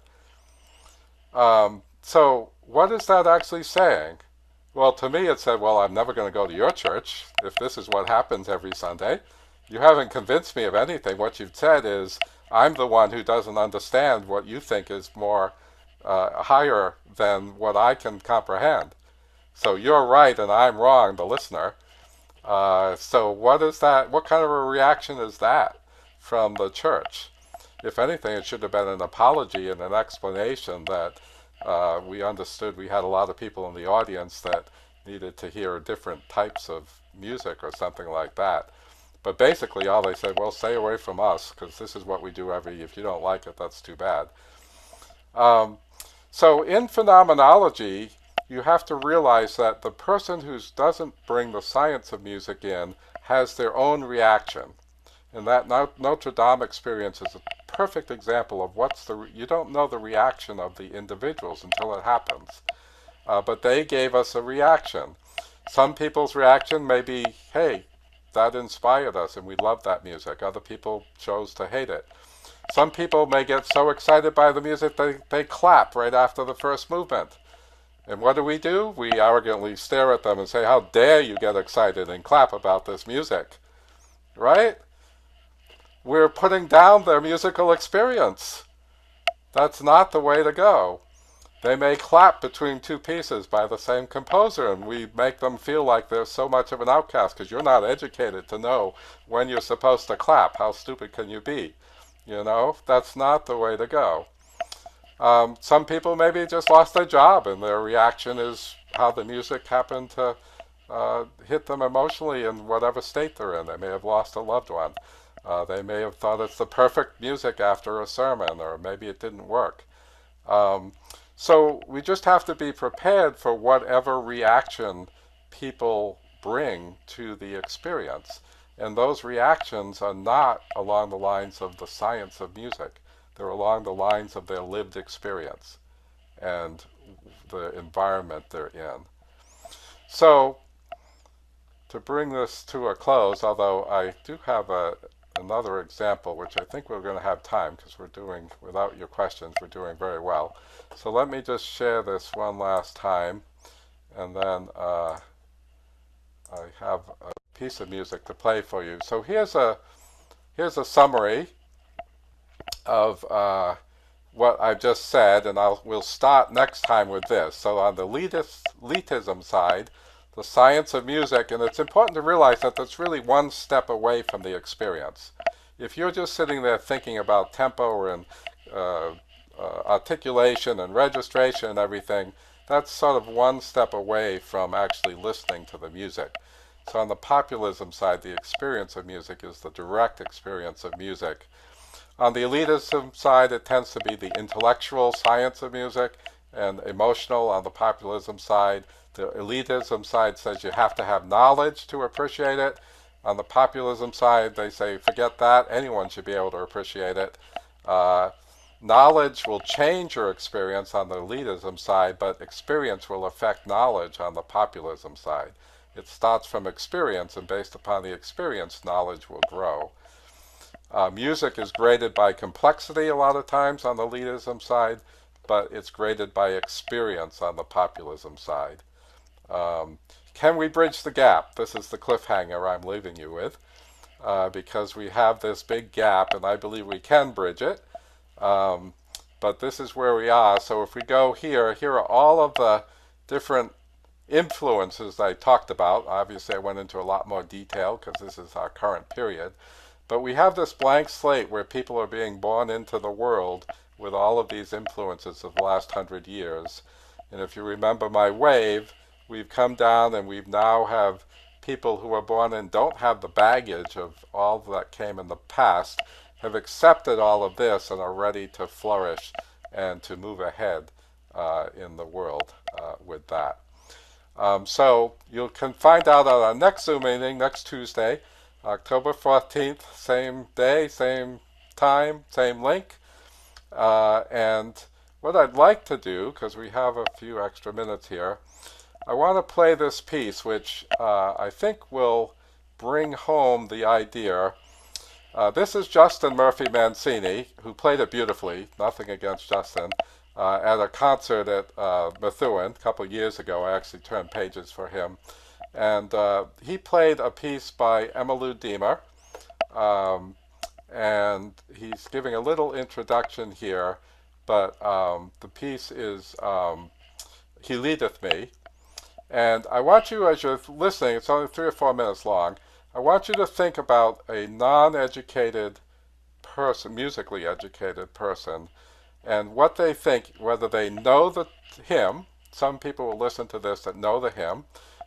So what is that actually saying? Well, to me it said, well, I'm never going to go to your church if this is what happens every Sunday. You haven't convinced me of anything. What you've said is, I'm the one who doesn't understand what you think is more higher than what I can comprehend. So you're right and I'm wrong, the listener. So what is that? What kind of a reaction is that from the church? If anything, it should have been an apology and an explanation that we understood we had a lot of people in the audience that needed to hear different types of music or something like that. But basically all they said, well, stay away from us because this is what we do if you don't like it, that's too bad. So in phenomenology, you have to realize that the person who doesn't bring the science of music in has their own reaction. And that Notre Dame experience is a perfect example of you don't know the reaction of the individuals until it happens. But they gave us a reaction. Some people's reaction may be, hey, that inspired us and we love that music. Other people chose to hate it. Some people may get so excited by the music they clap right after the first movement. And what do? We arrogantly stare at them and say, how dare you get excited and clap about this music, right? We're putting down their musical experience. That's not the way to go. They may clap between two pieces by the same composer, and we make them feel like they're so much of an outcast because you're not educated to know when you're supposed to clap. How stupid can you be? You know, that's not the way to go. Some people maybe just lost their job and their reaction is how the music happened to hit them emotionally in whatever state they're in. They may have lost a loved one. They may have thought it's the perfect music after a sermon, or maybe it didn't work. So we just have to be prepared for whatever reaction people bring to the experience. And those reactions are not along the lines of the science of music. They're along the lines of their lived experience and the environment they're in. So, to bring this to a close, although I do have another example, which I think we're going to have time, because we're doing, without your questions, we're doing very well. So let me just share this one last time, and then I have a piece of music to play for you. So here's a summary of what I've just said, and we'll start next time with this. So on the elitism side, the science of music, and it's important to realize that that's really one step away from the experience. If you're just sitting there thinking about tempo and articulation and registration and everything, that's sort of one step away from actually listening to the music. So on the populism side, the experience of music is the direct experience of music. On the elitism side, it tends to be the intellectual science of music, and emotional on the populism side. The elitism side says you have to have knowledge to appreciate it. On the populism side, they say forget that, anyone should be able to appreciate it. Knowledge will change your experience on the elitism side, but experience will affect knowledge on the populism side. It starts from experience, and based upon the experience, knowledge will grow. Music is graded by complexity a lot of times on the elitism side, but it's graded by experience on the populism side. Can we bridge the gap? This is the cliffhanger I'm leaving you with, because we have this big gap, and I believe we can bridge it. But this is where we are. So if we go here, here are all of the different influences I talked about. Obviously, I went into a lot more detail because this is our current period. But we have this blank slate where people are being born into the world with all of these influences of the last 100 years. And if you remember my wave, we've come down and we now have people who are born and don't have the baggage of all that came in the past, have accepted all of this and are ready to flourish and to move ahead in the world with that. So you can find out at our next Zoom meeting next Tuesday, October 14th, same day, same time, same link. And what I'd like to do, because we have a few extra minutes here, I want to play this piece, which I think will bring home the idea. This is Justin Murphy Mancini, who played it beautifully, nothing against Justin, at a concert at Methuen a couple years ago. I actually turned pages for him. And he played a piece by Emmylou Deemer, and he's giving a little introduction here, but the piece is He Leadeth Me. And I want you, as you're listening, it's only 3 or 4 minutes long, I want you to think about a non-educated person, musically educated person, and what they think, whether they know the hymn. Some people will listen to this that know the hymn.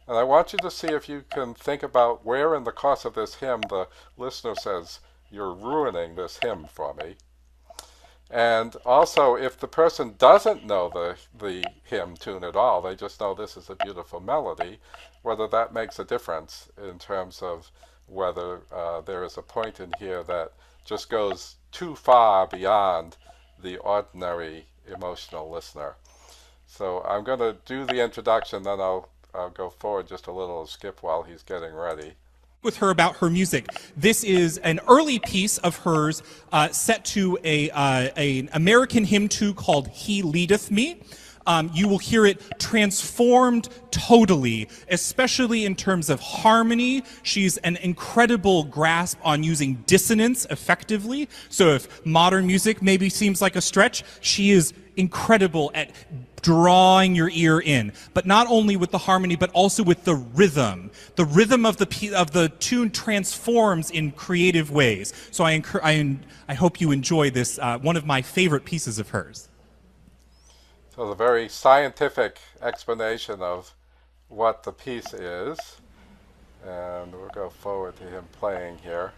And I want you to see if you can think about where in the course of this hymn the listener says, "You're ruining this hymn for me." And also, if the person doesn't know the hymn tune at all, they just know this is a beautiful melody, whether that makes a difference in terms of whether there is a point in here that just goes too far beyond the ordinary emotional listener. So I'm going to do the introduction, then I'll go forward just a little, skip while he's getting ready. With her about her music. This is an early piece of hers set to an American hymn tune called He Leadeth Me. You will hear it transformed totally, especially in terms of harmony. She's an incredible grasp on using dissonance effectively. So if modern music maybe seems like a stretch, she is incredible at drawing your ear in, but not only with the harmony, but also with the rhythm. The rhythm of the tune transforms in creative ways. So I hope you enjoy this, one of my favorite pieces of hers. So the very scientific explanation of what the piece is, and we'll go forward to him playing here.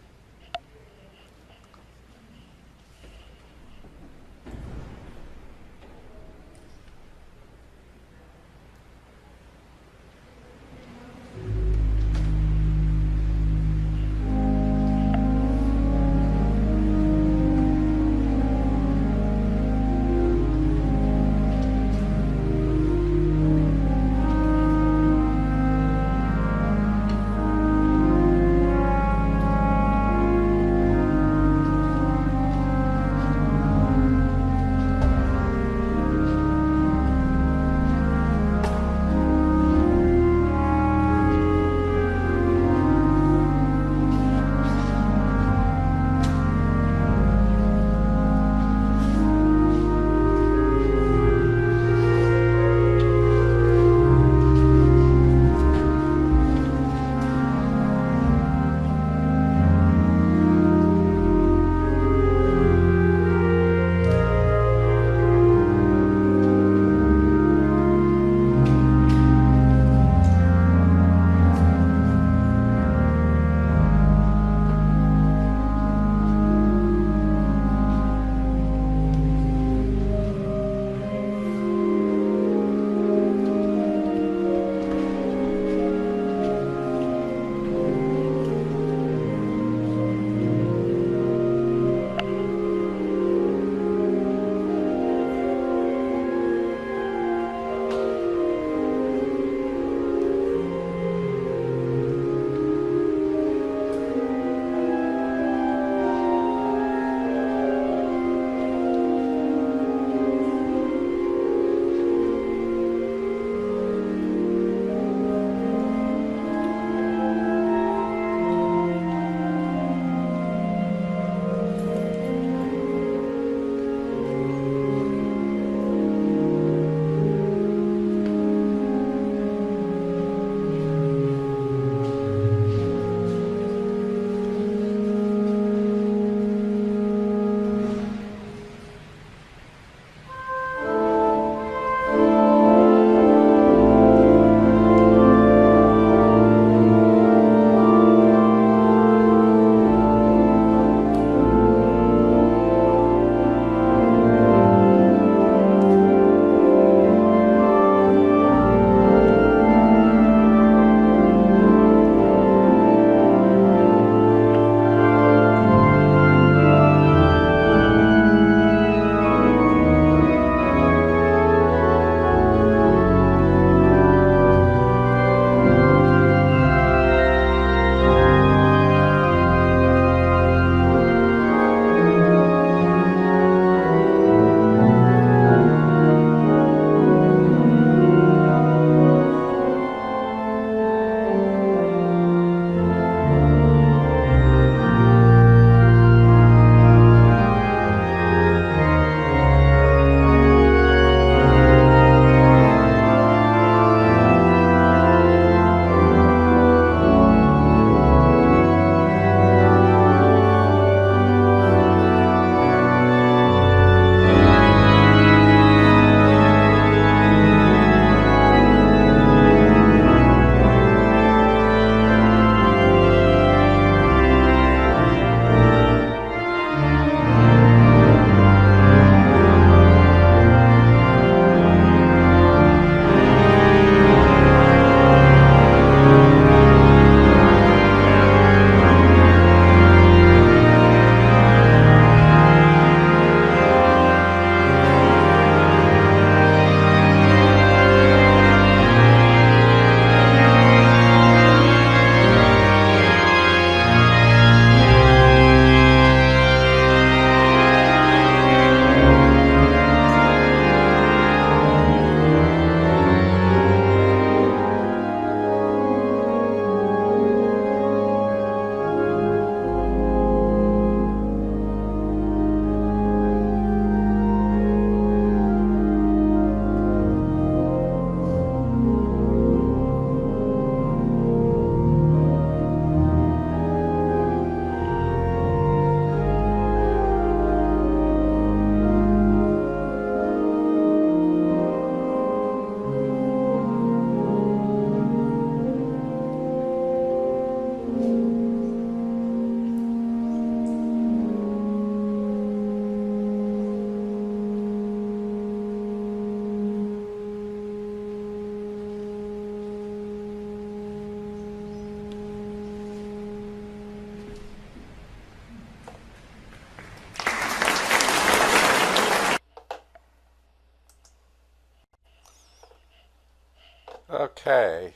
Okay.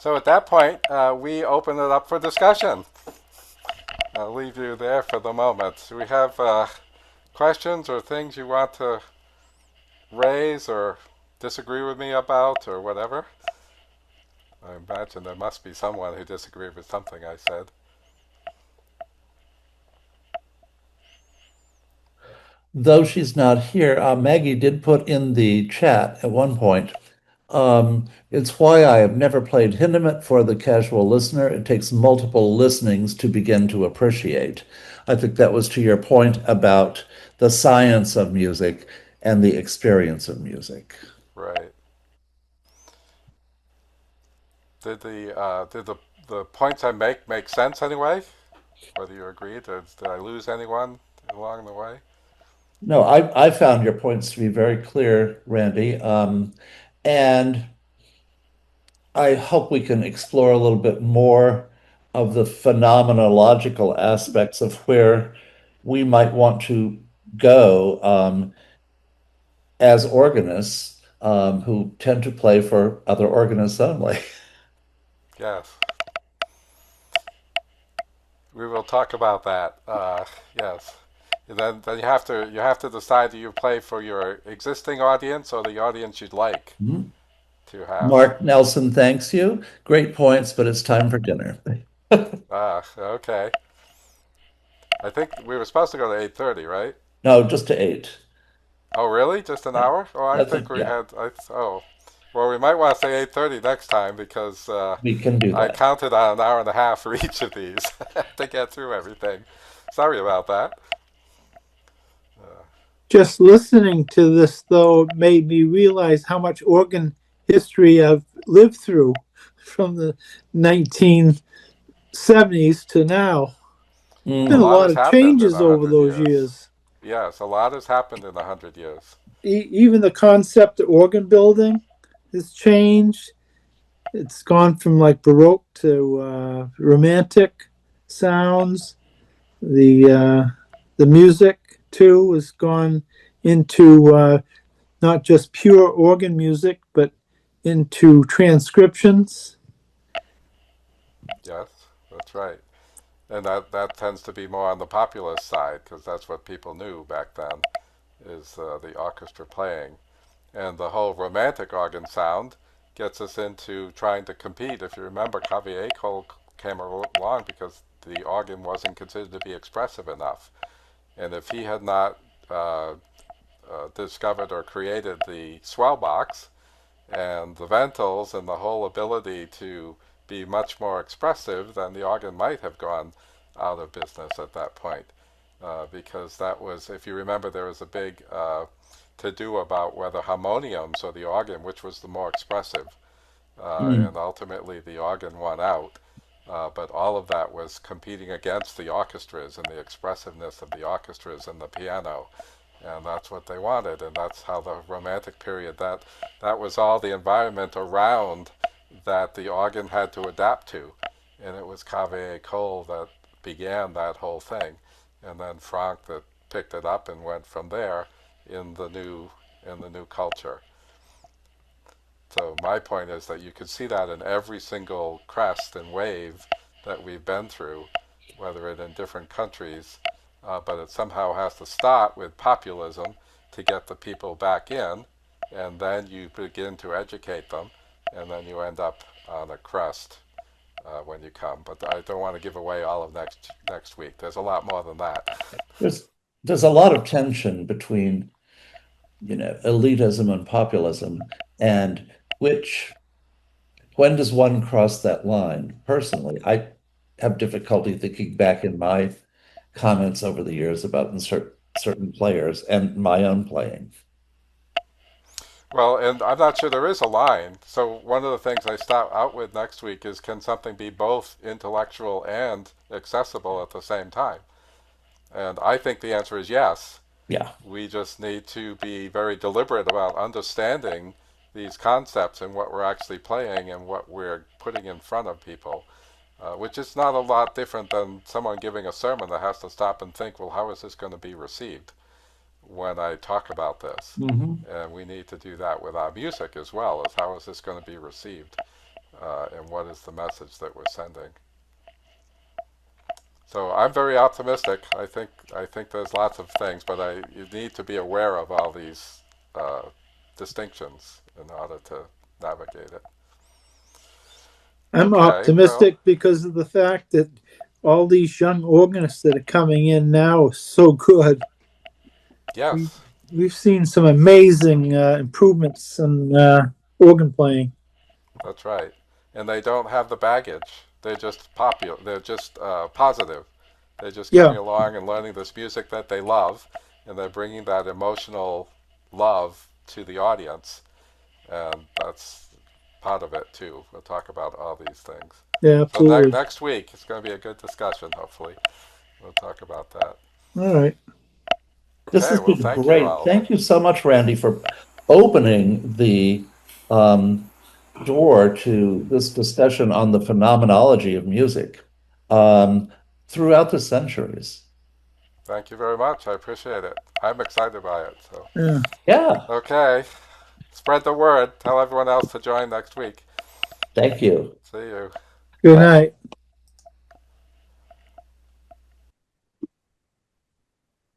So at that point, we open it up for discussion. I'll leave you there for the moment. Do we have questions or things you want to raise or disagree with me about or whatever? I imagine there must be someone who disagreed with something I said. Though she's not here, Maggie did put in the chat at one point. It's why I have never played Hindemith for the casual listener. It takes multiple listenings to begin to appreciate. I think that was to your point about the science of music and the experience of music. Right. Did the points I make sense anyway? Whether you agree, did I lose anyone along the way? No, I found your points to be very clear, Randy. And I hope we can explore a little bit more of the phenomenological aspects of where we might want to go as organists who tend to play for other organists only. Yes. We will talk about that. Yes. And then you have to decide, do you play for your existing audience or the audience you'd like to have? Mark Nelson thanks you. Great points, but it's time for dinner. Okay. I think we were supposed to go to 8:30, right? No, just to eight. Oh, really? Just an Yeah, hour? Oh, I that's think it. we Yeah, had. Oh, well, we might want to say 8:30 next time because we can do I that. counted on an hour and a half for each of these to get through everything. Sorry about that. Just listening to this, though, made me realize how much organ history I've lived through from the 1970s to now. A Been a Mm. lot lot has of happened in changes a over hundred those years. years. Yes, a lot has happened in 100 years. Even the concept of organ building has changed. It's gone from like Baroque to Romantic sounds. The music too has gone into not just pure organ music, but into transcriptions. Yes, that's right. And that tends to be more on the populist side because that's what people knew back then is the orchestra playing. And the whole romantic organ sound gets us into trying to compete. If you remember, Clavier came along because the organ wasn't considered to be expressive enough. And if he had not discovered or created the swell box and the ventals and the whole ability to be much more expressive, then the organ might have gone out of business at that point. Because that was, if you remember, there was a big to do about whether harmoniums or the organ, which was the more expressive, Mm. and ultimately the organ won out. But all of that was competing against the orchestras and the expressiveness of the orchestras and the piano, and that's what they wanted, and that's how the Romantic period. That was all the environment around that the organ had to adapt to, and it was Cave Cole that began that whole thing, and then Franck that picked it up and went from there in the new culture. So my point is that you could see that in every single crest and wave that we've been through, whether it in different countries, but it somehow has to start with populism to get the people back in, and then you begin to educate them, and then you end up on a crest when you come. But I don't want to give away all of next week. There's a lot more than that. There's there's a lot of tension between, elitism and populism, and which when does one cross that line? Personally, I have difficulty thinking back in my comments over the years about certain players and my own playing. Well, and I'm not sure there is a line. So one of the things I start out with next week is, can something be both intellectual and accessible at the same time? And I think the answer is yes. Yeah. We just need to be very deliberate about understanding these concepts and what we're actually playing and what we're putting in front of people, which is not a lot different than someone giving a sermon that has to stop and think, well, how is this going to be received? when I talk about this. Hmm. And we need to do that with our music as well, as how is this going to be received, and what is the message that we're sending. So I'm very optimistic. I think there's lots of things, but you need to be aware of all these uh, distinctions in order to navigate it. I'm Okay, well, optimistic because of the fact that all these young organists that are coming in now are so good. We, yes, we've seen some amazing improvements in organ playing. that's right. And they don't have the baggage. They're just popular. They're just positive. They're just coming Yeah, along and learning this music that they love, and they're bringing that emotional love to the audience, and that's part of it too. We'll talk about all these things. yeah, So absolutely. next week it's going to be a good discussion. Hopefully, we'll talk about that. All right. This Okay. has Well, been thank you great. all. Thank you so much, Randy, for opening the um, door to this discussion on the phenomenology of music um, throughout the centuries. Thank you very much. I appreciate it. I'm excited by it. So, Yeah. Yeah, okay. Spread the word. Tell everyone else to join next week. thank you. See you. Good Bye. night.